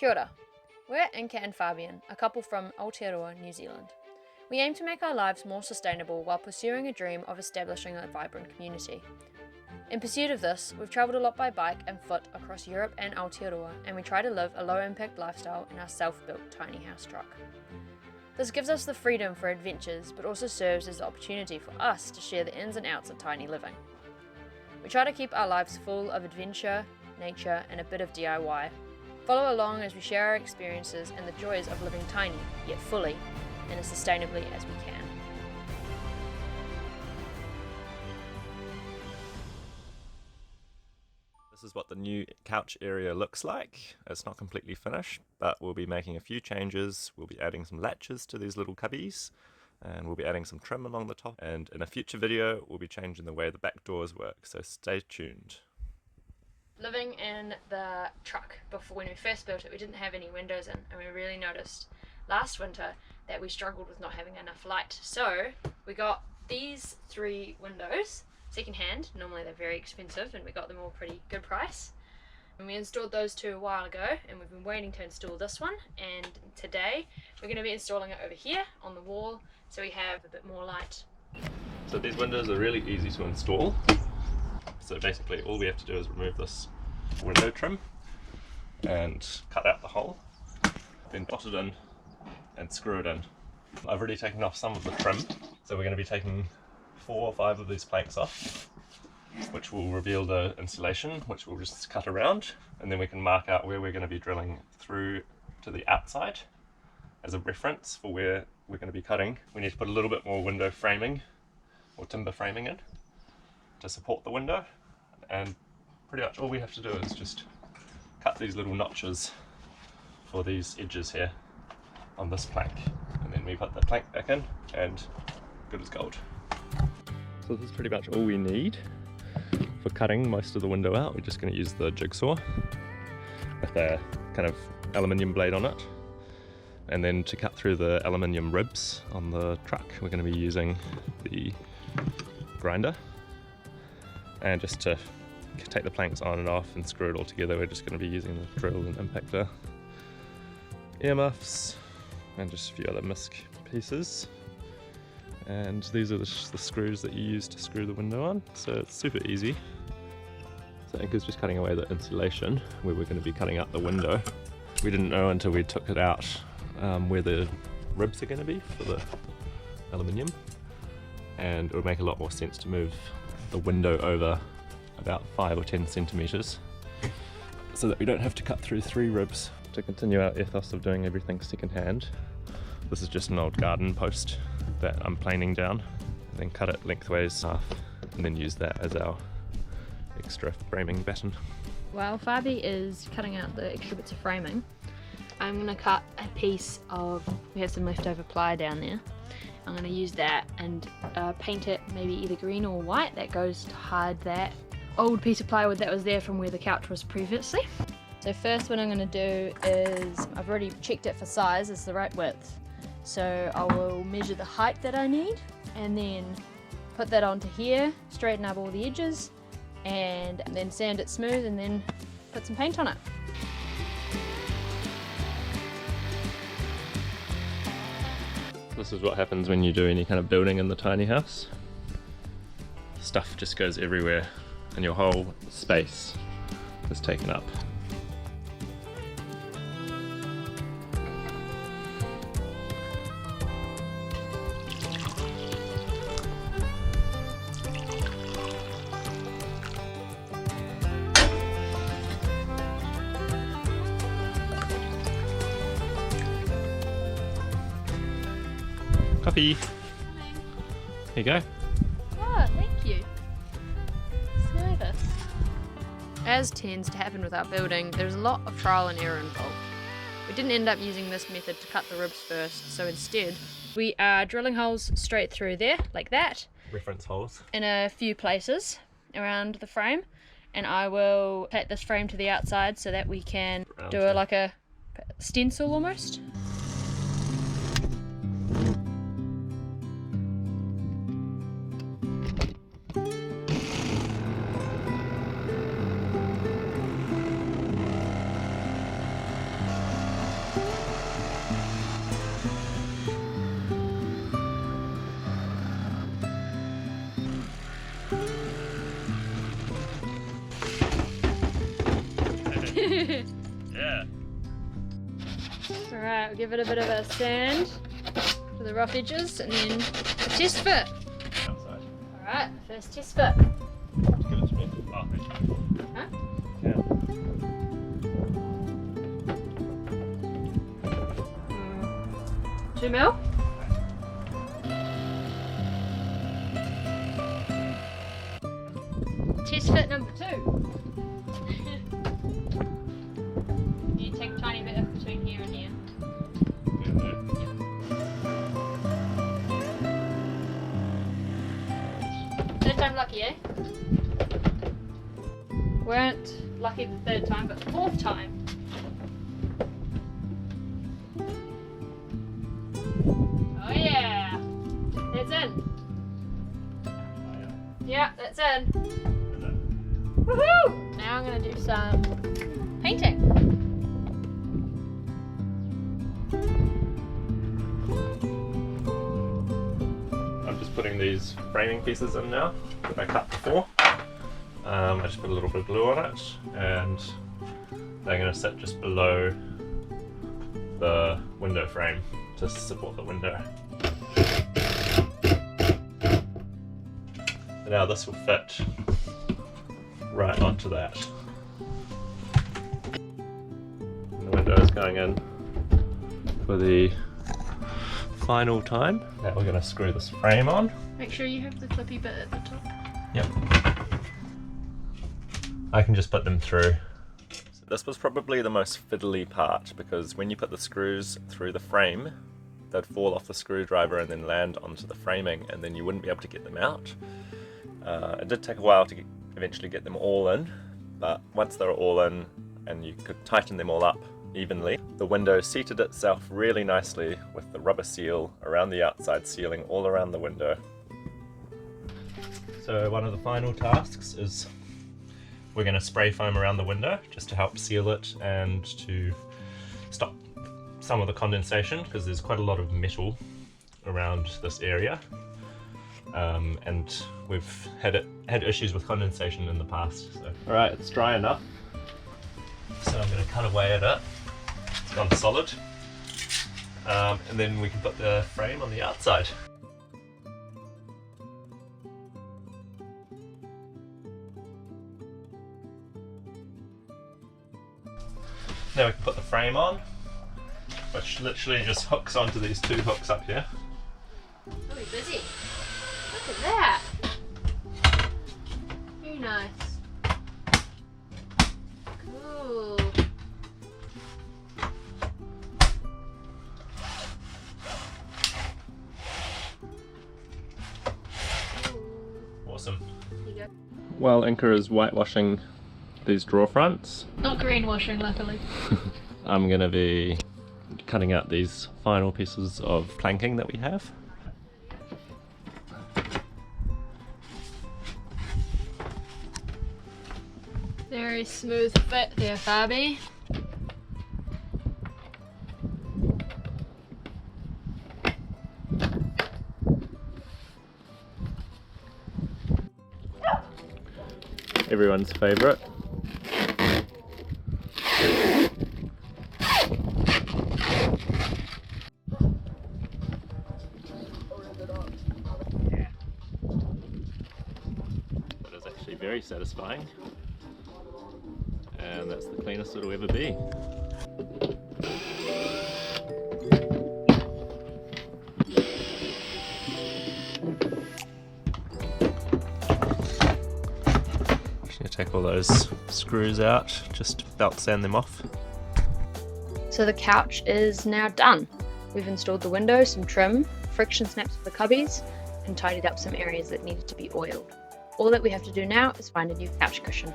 Kia ora. We're Inka and Fabian, a couple from Aotearoa, New Zealand. We aim to make our lives more sustainable while pursuing a dream of establishing a vibrant community. In pursuit of this, we've travelled a lot by bike and foot across Europe and Aotearoa, and we try to live a low-impact lifestyle in our self-built tiny house truck. This gives us the freedom for adventures, but also serves as the opportunity for us to share the ins and outs of tiny living. We try to keep our lives full of adventure, nature, and a bit of DIY. Follow along as we share our experiences and the joys of living tiny, yet fully, and as sustainably as we can. This is what the new couch area looks like. It's not completely finished, but we'll be making a few changes. We'll be adding some latches to these little cubbies, and we'll be adding some trim along the top. And in a future video, we'll be changing the way the back doors work, so stay tuned. Living in the truck before, when we first built it, we didn't have any windows in, and we really noticed last winter that we struggled with not having enough light. So we got these 3 windows secondhand. Normally they're very expensive, and we got them all pretty good price. And we installed those 2 a while ago, and we've been waiting to install this one. And today we're going to be installing it over here on the wall, so we have a bit more light. So these windows are really easy to install. So basically all we have to do is remove this window trim and cut out the hole, then dot it in and screw it in. I've already taken off some of the trim, so we're going to be taking 4 or 5 of these planks off, which will reveal the insulation, which we'll just cut around, and then we can mark out where we're going to be drilling through to the outside as a reference for where we're going to be cutting. We need to put a little bit more window framing or timber framing in to support the window, and pretty much all we have to do is just cut these little notches for these edges here on this plank, and then we put the plank back in and good as gold. So this is pretty much all we need for cutting most of the window out. We're just going to use the jigsaw with a kind of aluminium blade on it, and then to cut through the aluminium ribs on the truck we're going to be using the grinder. And just to take the planks on and off and screw it all together, we're just going to be using the drill and impactor, earmuffs, and just a few other misc pieces. And these are the screws that you use to screw the window on, so it's super easy. So Inka's just cutting away the insulation where we're going to be cutting out the window. We didn't know until we took it out where the ribs are going to be for the aluminium, and it would make a lot more sense to move the window over about 5 or 10 centimeters so that we don't have to cut through 3 ribs. To continue our ethos of doing everything secondhand, this is just an old garden post that I'm planing down, and then cut it lengthways half, and then use that as our extra framing batten. While Fabi is cutting out the extra bits of framing, I'm going to cut a piece of, we have some leftover ply down there. I'm going to use that and paint it maybe either green or white. That goes to hide that old piece of plywood that was there from where the couch was previously. So first what I'm going to do is, I've already checked it for size, it's the right width. So I will measure the height that I need and then put that onto here, straighten up all the edges, and then sand it smooth and then put some paint on it. This is what happens when you do any kind of building in the tiny house. Stuff just goes everywhere and your whole space is taken up. Coffee. Here you go. Oh, thank you. It's nervous. As tends to happen with our building, there's a lot of trial and error involved. We didn't end up using this method to cut the ribs first, so instead we are drilling holes straight through there, like that. Reference holes. In a few places around the frame, and I will take this frame to the outside so that we can do like a stencil almost. Yeah. Alright, we'll give it a bit of a sand for the rough edges and then a test fit. Outside. Alright, first test fit. Give it to me. Oh, thank you. Huh? Yeah. 2 mil? Test fit number 2. You take a tiny bit of between here and here. Third time lucky, eh? Weren't lucky the third time, but the fourth time. Oh yeah! That's in. Yeah, that's in. Woohoo! Now I'm going to do some painting. I'm just putting these framing pieces in now that I cut before. I just put a little bit of glue on it, and they're going to sit just below the window frame to support the window. Now this will fit right onto that. And the window is going in for the final time. Now we're going to screw this frame on. Make sure you have the clippy bit at the top. Yep. I can just put them through. So this was probably the most fiddly part, because when you put the screws through the frame, they'd fall off the screwdriver and then land onto the framing, and then you wouldn't be able to get them out. It did take a while to eventually get them all in, but once they were all in and you could tighten them all up evenly, the window seated itself really nicely with the rubber seal around the outside ceiling all around the window. So one of the final tasks is we're going to spray foam around the window just to help seal it and to stop some of the condensation, because there's quite a lot of metal around this area. And we've had issues with condensation in the past. So. Alright, it's dry enough. So I'm going to cut away at it. It's gone solid. And then we can put the frame on the outside. Now we can put the frame on, which literally just hooks onto these 2 hooks up here. Oh, we're busy. Look at that. Very nice. Cool. Awesome. Here you go. While Inca is whitewashing these drawer fronts, Not greenwashing, luckily. I'm going to be cutting out these final pieces of planking that we have. Very smooth fit there, Fabi. Everyone's favourite. It is actually very satisfying, and that's the cleanest it'll ever be. Take all those screws out, just belt sand them off. So the couch is now done. We've installed the window, some trim, friction snaps for the cubbies, and tidied up some areas that needed to be oiled. All that we have to do now is find a new couch cushion.